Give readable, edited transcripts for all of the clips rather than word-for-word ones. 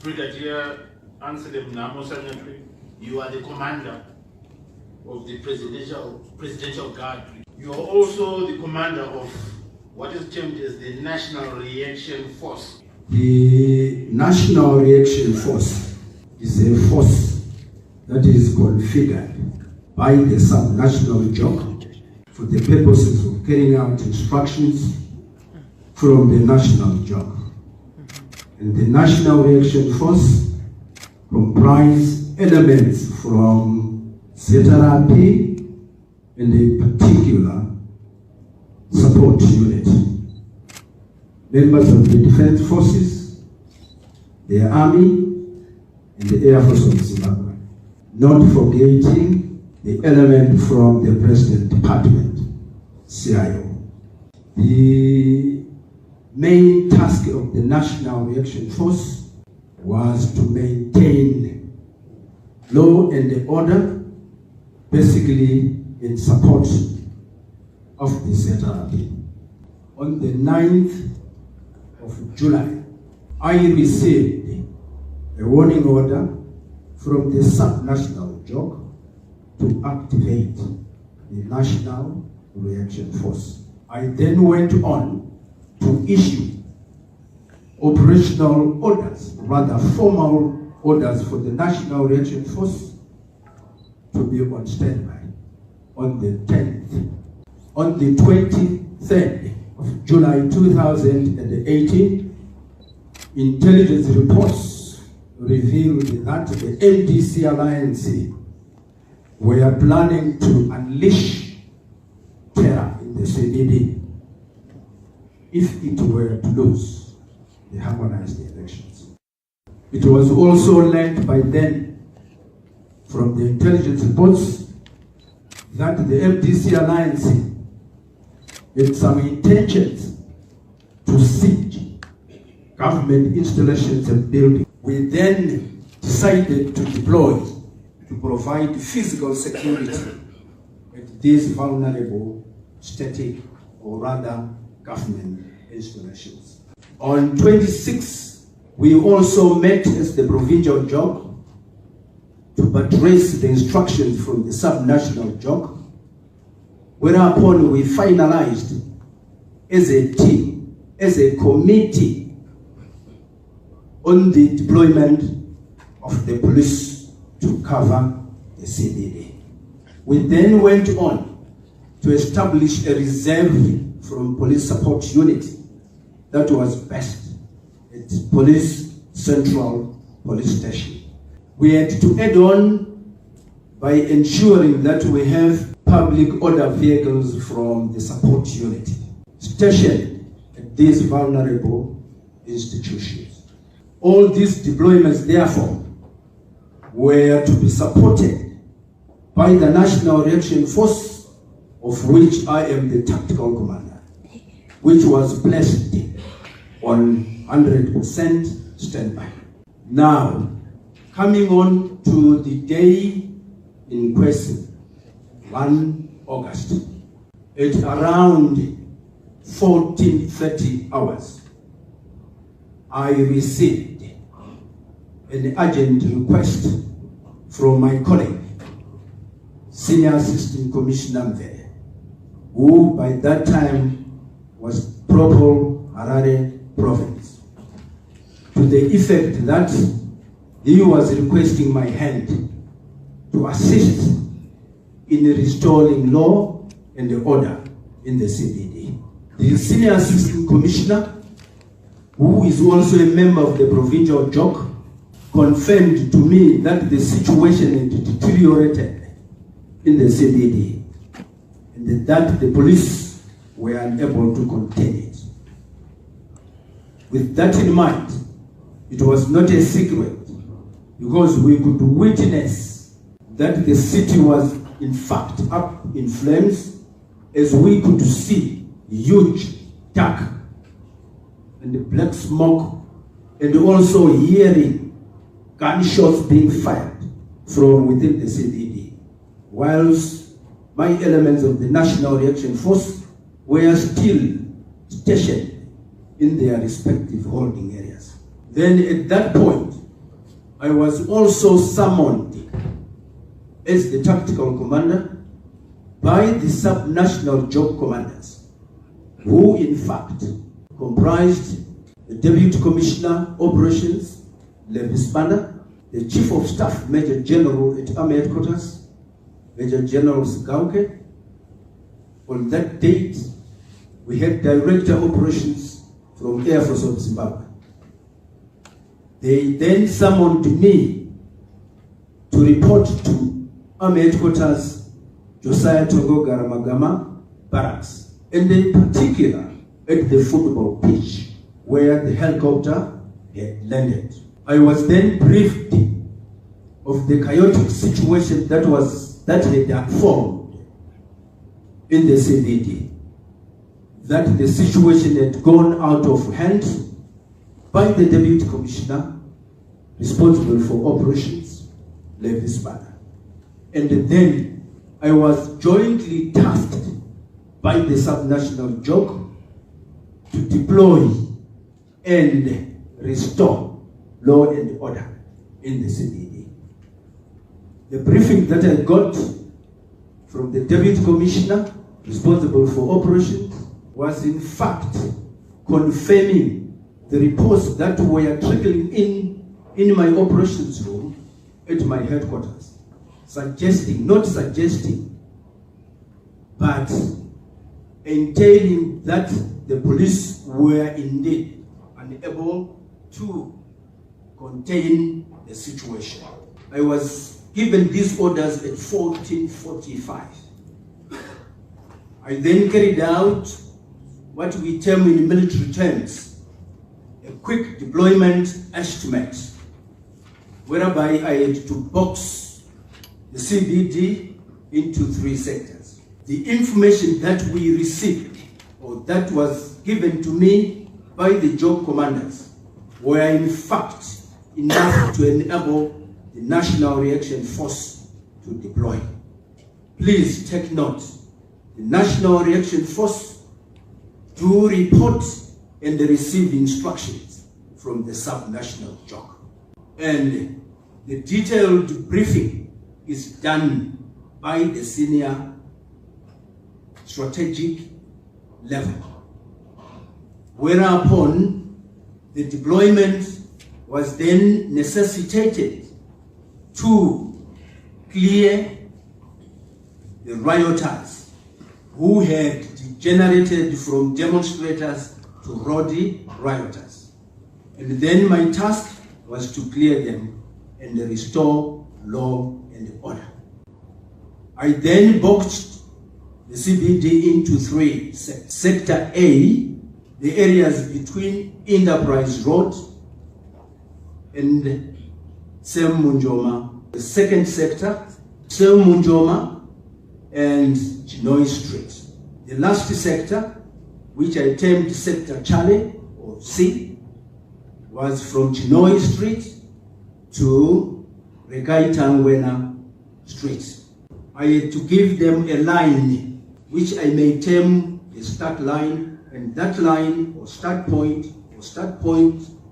Brigadier Anselem Sanyatwe, you are the commander of the Presidential Guard. You are also the commander of what is termed as the National Reaction Force. The National Reaction Force is a force that is configured by the subnational JOC for the purposes of carrying out instructions from the national JOC. And the National Reaction Force comprise elements from ZRP and a particular support unit. Members of the Defense Forces, the Army, and the Air Force of Zimbabwe. Not forgetting the element from the President Department, CIO. The main task of the National Reaction Force was to maintain law and order, basically in support of the ZRP. On the 9th of July, I received a warning order from the subnational JOC to activate the National Reaction Force. I then went on to issue operational orders, rather formal orders for the National Reaction Force to be on standby on the 10th. On the 23rd of July 2018, intelligence reports revealed that the MDC Alliance were planning to unleash terror in the CBD if it were to lose the harmonized elections. It was also learned by then from the intelligence reports that the MDC Alliance had some intentions to siege government installations and buildings. We then decided to deploy to provide physical security at these vulnerable static or rather government installations. On 26, we also met as the provincial JOC to address the instructions from the subnational JOC, whereupon we finalized as a team, as a committee, on the deployment of the police to cover the CBD. We then went on to establish a reserve from police support unit that was based at Police Central Police Station. We had to add on by ensuring that we have public order vehicles from the support unit stationed at these vulnerable institutions. All these deployments, therefore, were to be supported by the National Reaction Force, of which I am the tactical commander, which was placed on 100% standby. Now, coming on to the day in question, 1 August, at around 14:30 hours, I received an urgent request from my colleague, Senior Assistant Commissioner Mvele, who by that time was Propol Harare Province, to the effect that he was requesting my hand to assist in restoring law and order in the CBD. The Senior Assistant Commissioner, who is also a member of the provincial JOC, confirmed to me that the situation had deteriorated in the CBD and that the police were unable to contain it. With that in mind, it was not a secret because we could witness that the city was in fact up in flames, as we could see huge dark and black smoke, and also hearing gunshots being fired from within the CBD, whilst my elements of the National Reaction Force were still stationed in their respective holding areas. Then at that point, I was also summoned as the tactical commander by the sub-national job commanders, who in fact comprised the Deputy Commissioner Operations, Levis Banda, the Chief of Staff, Major General at Army Headquarters, Major General Sigauke. On that date, we had Director Operations from Air Force of Zimbabwe. They then summoned me to report to Army Headquarters, Josiah Togo Garamagama Barracks, and in particular at the football pitch where the helicopter had landed. I was then briefed of the chaotic situation that had unfolded in the CBD, that the situation had gone out of hand by the Deputy Commissioner responsible for operations, Levis Banda. And then I was jointly tasked by the subnational job to deploy and restore law and order in the CBD. The briefing that I got from the Deputy Commissioner responsible for operations was in fact confirming the reports that were trickling in my operations room at my headquarters, not suggesting, but entailing that the police were indeed unable to contain the situation. I was given these orders at 14:45. I then carried out what we term in military terms a quick deployment estimate, whereby I had to box the CBD into 3 sectors. The information that we received, or that was given to me by the job commanders, were in fact enough to enable the National Reaction Force to deploy. Please take note, the National Reaction Force do report and receive instructions from the sub-national job. And the detailed briefing is done by the senior strategic level, whereupon the deployment was then necessitated to clear the rioters who had degenerated from demonstrators to rowdy rioters. And then my task was to clear them and restore law and order. I then boxed the CBD into 3 sectors. Sector A, the areas between Enterprise Road and Sem Munjoma. The second sector, Sem Munjoma and Chinoi Street. The last sector, which I termed Sector Charlie, or C, was from Chinoi Street to Regai Tangwena Street. I had to give them a line, which I may term a start line, and that line, or start point,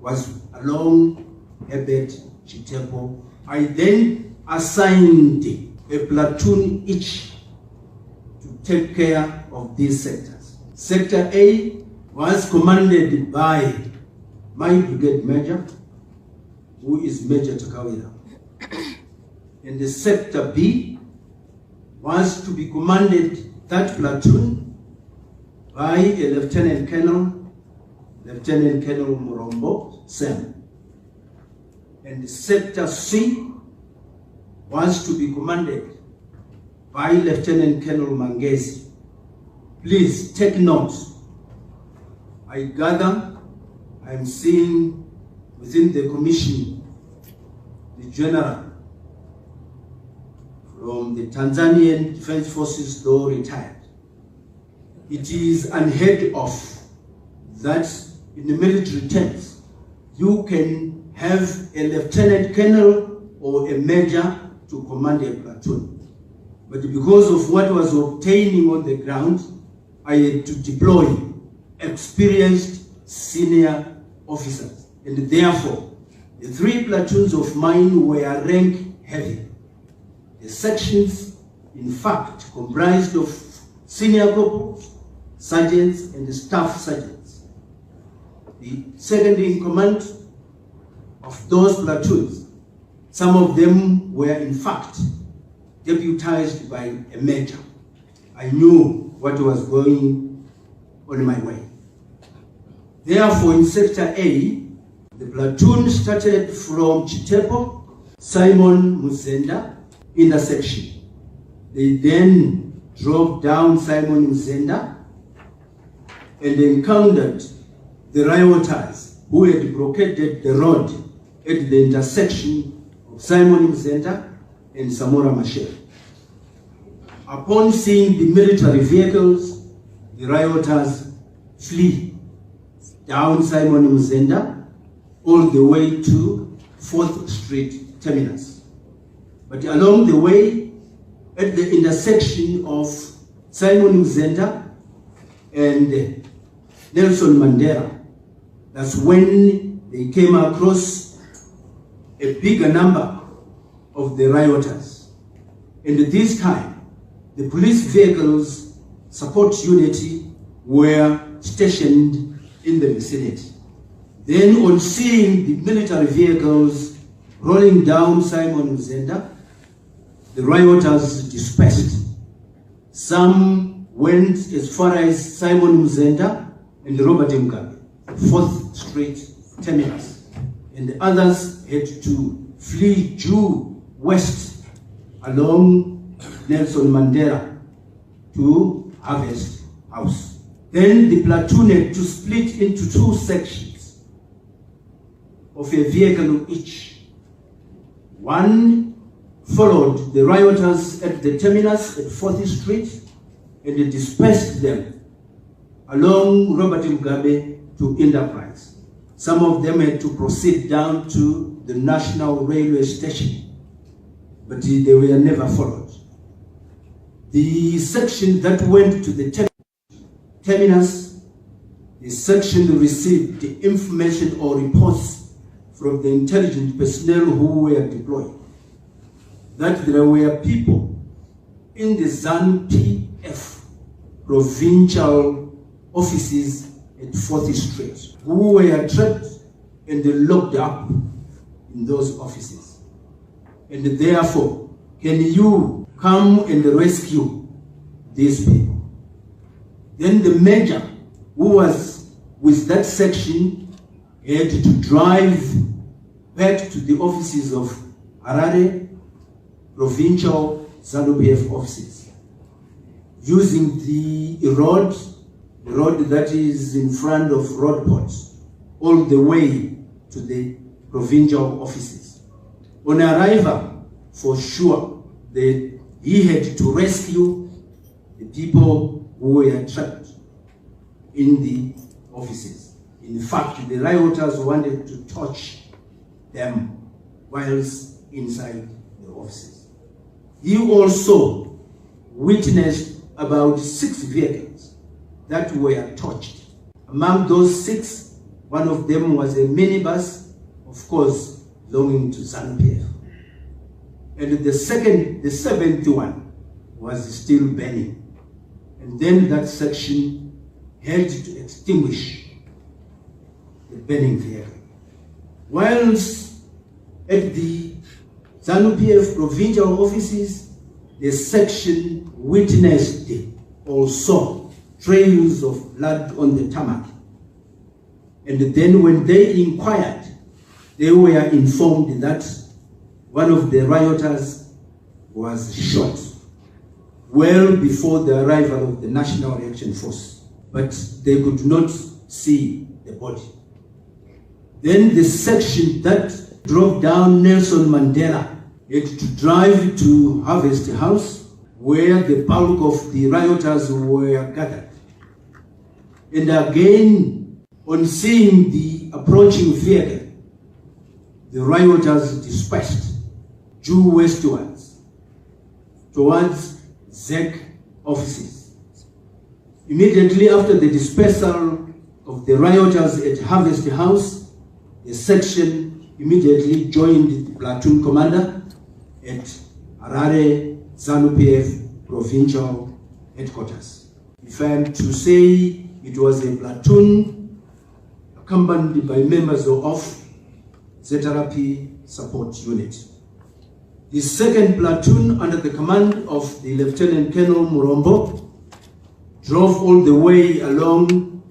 was along Herbert Chitepo. I then assigned a platoon each to take care of these sectors. Sector A was commanded by my brigade major, who is Major Takawira. And the Sector B was to be commanded, that platoon, by a Lieutenant Colonel Murombo Sem. And Sector C was to be commanded by Lieutenant Colonel Mangezi. Please take note. I gather I'm seeing within the commission the general from the Tanzanian Defense Forces, though retired. It is unheard of that in the military terms you can have a lieutenant colonel or a major to command a platoon. But because of what was obtaining on the ground, I had to deploy experienced senior officers. And therefore, The 3 platoons of mine were rank heavy. The sections, in fact, comprised of senior corporals, sergeants, and staff sergeants. The second in command of those platoons, some of them were in fact deputized by a major. I knew what was going on my way. Therefore, in Sector A, the platoon started from Chitepo, Simon Muzenda intersection. They then drove down Simon Muzenda and encountered the rioters who had blockaded the road at the intersection of Simon Muzenda and Samora Machel. Upon seeing the military vehicles, the rioters flee down Simon Muzenda all the way to 4th Street terminus. But along the way, at the intersection of Simon Muzenda and Nelson Mandela, that's when they came across a bigger number of the rioters. And this time, the police vehicles, support unity, were stationed in the vicinity. Then, on seeing the military vehicles rolling down Simon Muzenda, the rioters dispersed. Some went as far as Simon Muzenda and Robert Mugabe, 4th Street terminus, and the others had to flee due west along Nelson Mandela to Harvest House. Then the platoon had to split into 2 sections of a vehicle each. One followed the rioters at the terminus at 4th Street and dispersed them along Robert Mugabe to Enterprise. Some of them had to proceed down to the National Railway Station, but they were never followed. The section that went to the terminus, the section received the information or reports from the intelligence personnel who were deployed that there were people in the ZANU-PF provincial offices at 4th Street who were trapped and locked up in those offices. And therefore, can you come and rescue these people? Then the major who was with that section had to drive back to the offices of Harare provincial ZANU-PF offices using the road that is in front of Roadport all the way to the provincial offices. On arrival, for sure, he had to rescue the people who were trapped in the offices. In fact, the rioters wanted to touch them whilst inside the offices. He also witnessed about 6 vehicles that were touched. Among those 6, one of them was a minibus, of course, belonging to ZANU-PF. And the 7th one was still burning. And then that section had to extinguish the burning vehicle. Whilst at the ZANU-PF provincial offices, the section witnessed also trails of blood on the tarmac. And then when they inquired, they were informed that one of the rioters was shot well before the arrival of the National Reaction Force, but they could not see the body. Then the section that drove down Nelson Mandela had to drive to Harvest House, where the bulk of the rioters were gathered. And again, on seeing the approaching vehicle, the rioters dispersed due westwards towards ZEC offices. Immediately after the dispersal of the rioters at Harvest House, the section immediately joined the platoon commander at Harare ZANU-PF provincial headquarters. If I am to say, it was a platoon accompanied by members of ZRP support unit. The second platoon, under the command of the Lieutenant Colonel Murombo, drove all the way along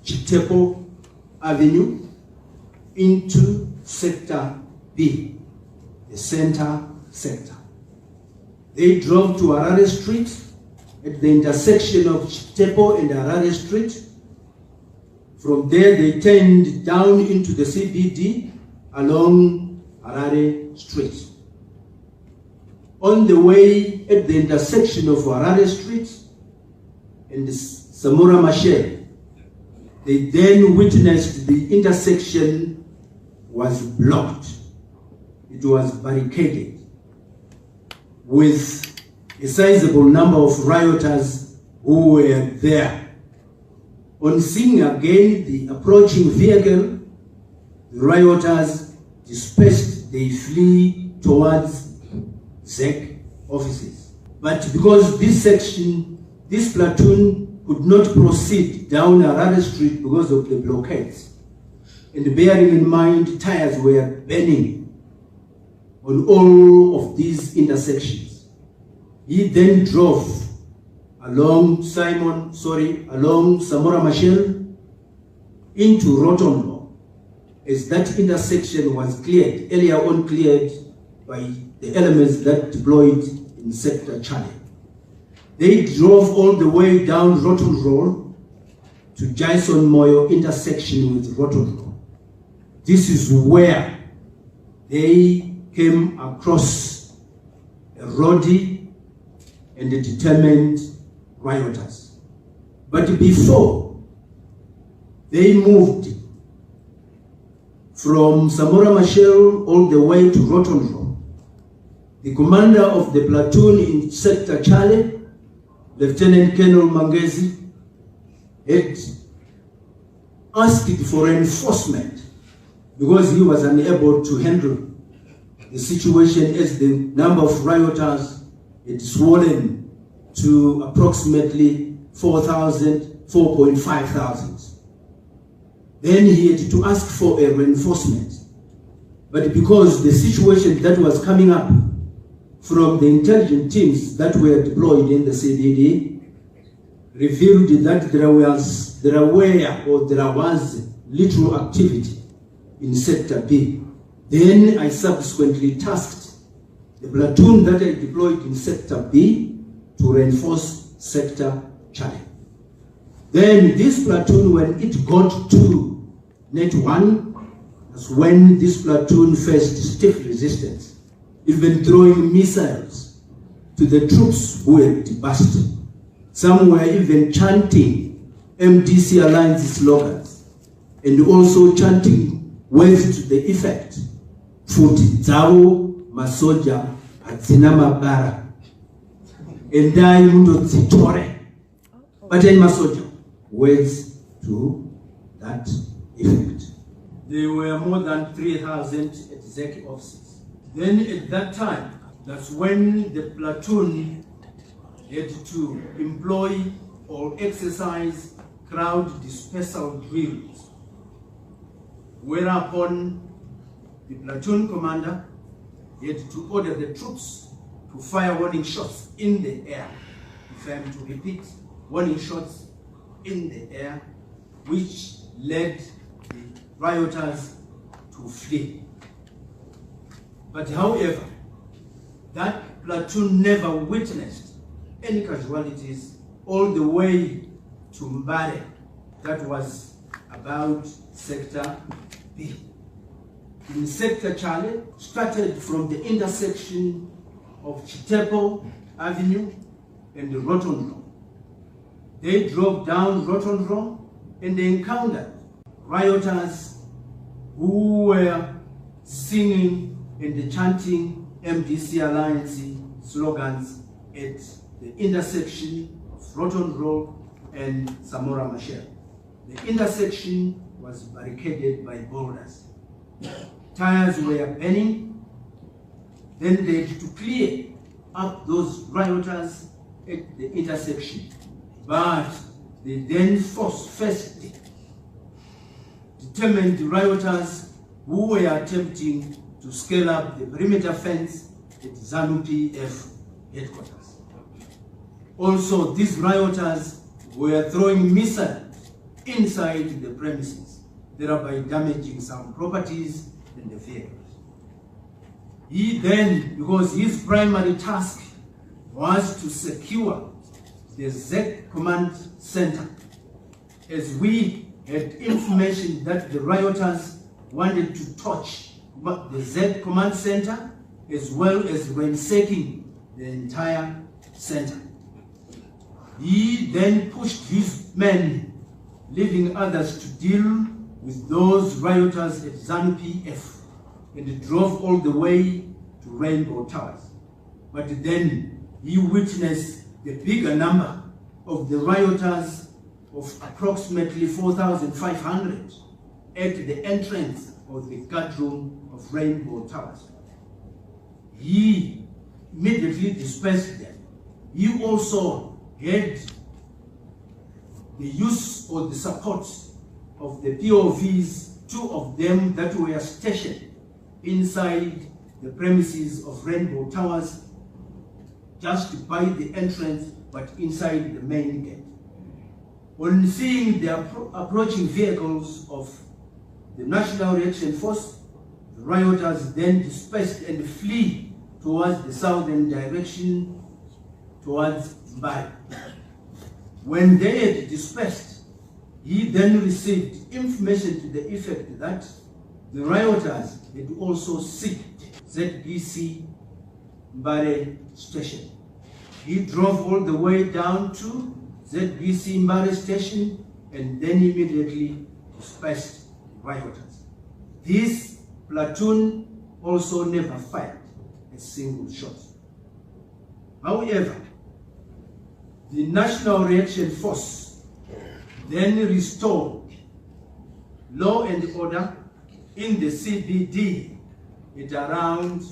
Chitepo Avenue into Sector B, the center sector. They drove to Harare Street at the intersection of Chitepo and Harare Street. From there, they turned down into the CBD along Harare Street. On the way at the intersection of Harare Street and Samora Machel, they then witnessed the intersection was blocked. It was barricaded with a sizable number of rioters who were there. On seeing again the approaching vehicle, the rioters dispersed. They flee towards ZEC offices. But because this platoon could not proceed down Harare Street because of the blockades, and bearing in mind tires were burning on all of these intersections, he then drove along Samora Machel into Rotonlo, as that intersection was cleared, earlier on cleared by the elements that deployed in Sector Charlie. They drove all the way down Rotten Road to Jason Moyo intersection with Rotten Road. This is where they came across a rowdy and a determined rioters. But before they moved from Samora Machel all the way to Rotten Road, the commander of the platoon in Sector Charlie, Lieutenant Colonel Mangezi, had asked for reinforcement because he was unable to handle the situation as the number of rioters had swollen to approximately 4,500. Then he had to ask for a reinforcement. But because the situation that was coming up from the intelligence teams that were deployed in the CBD revealed that there was little activity in Sector B. Then I subsequently tasked the platoon that I deployed in Sector B to reinforce Sector Charlie. Then this platoon, when it got to Net 1, that's when this platoon faced stiff resistance, even throwing missiles to the troops who had debussed. Some were even chanting MDC Alliance slogans and also chanting words to the effect, Futi Zao Masoja Hatsina Mabara Endai Mundo Zitore. But in Masoja, words to that effect. There were more than 3,000 at ZEC offices. Then at that time, that's when the platoon had to employ or exercise crowd dispersal drills, whereupon the platoon commander had to order the troops to fire warning shots in the air. If I am to repeat, warning shots in the air, which led the rioters to flee. But however, that platoon never witnessed any casualties all the way to Mbare. That was about Sector B. In Sector Charlie, started from the intersection of Chitepo Avenue and the Rotten Road. They drove down Rotten Road and they encountered rioters who were singing and chanting MDC Alliance slogans at the intersection of Rotten Road and Samora Machel. The intersection was barricaded by boulders. tires were burning. Then they had to clear up those rioters at the intersection. But they then first determined the rioters who were attempting to scale up the perimeter fence at ZANU-PF headquarters. Also, these rioters were throwing missiles inside the premises, thereby damaging some properties and the vehicles. He then, because his primary task was to secure the Z Command Center, as we had information that the rioters wanted to touch the Z Command Center as well as ransacking the entire center. He then pushed his men, leaving others to deal with those rioters at ZANU-PF, and drove all the way to Rainbow Towers. But then he witnessed the bigger number of the rioters of approximately 4,500 at the entrance of the guard room of Rainbow Towers. He immediately dispersed them. He also had the use or the support of the POVs, 2 of them that were stationed inside the premises of Rainbow Towers, just by the entrance, but inside the main gate. On seeing the approaching vehicles of the National Reaction Force, the rioters then dispersed and flee towards the southern direction, towards Mbali. When they had dispersed, he then received information to the effect that the rioters had also seized ZBC Mbali station. He drove all the way down to ZBC Mbali station and then immediately dispersed the rioters. This platoon also never fired a single shot. However, the National Reaction Force then restored law and order in the CBD at around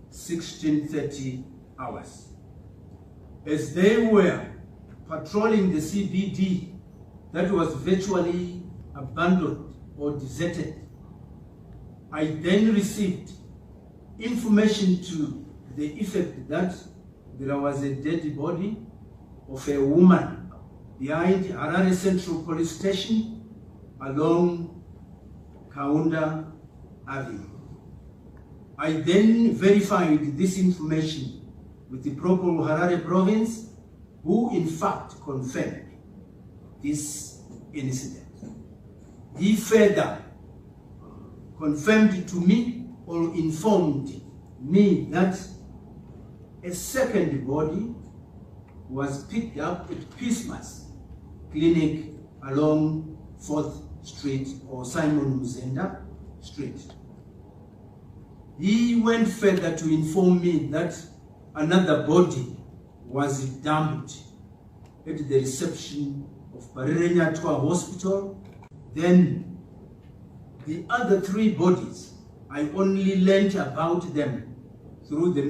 16:30 hours. As they were patrolling the CBD that was virtually abandoned or deserted, I then received information to the effect that there was a dead body of a woman behind Harare Central Police Station along Kaunda Avenue. I then verified this information with the proper Harare province, who in fact confirmed this incident. He further confirmed to me or informed me that a second body was picked up at Christmas Clinic along 4th Street or Simon Muzenda Street. He went further to inform me that another body was dumped at the reception of Nyatwa Hospital. Then the other 3 bodies, I only learned about them through the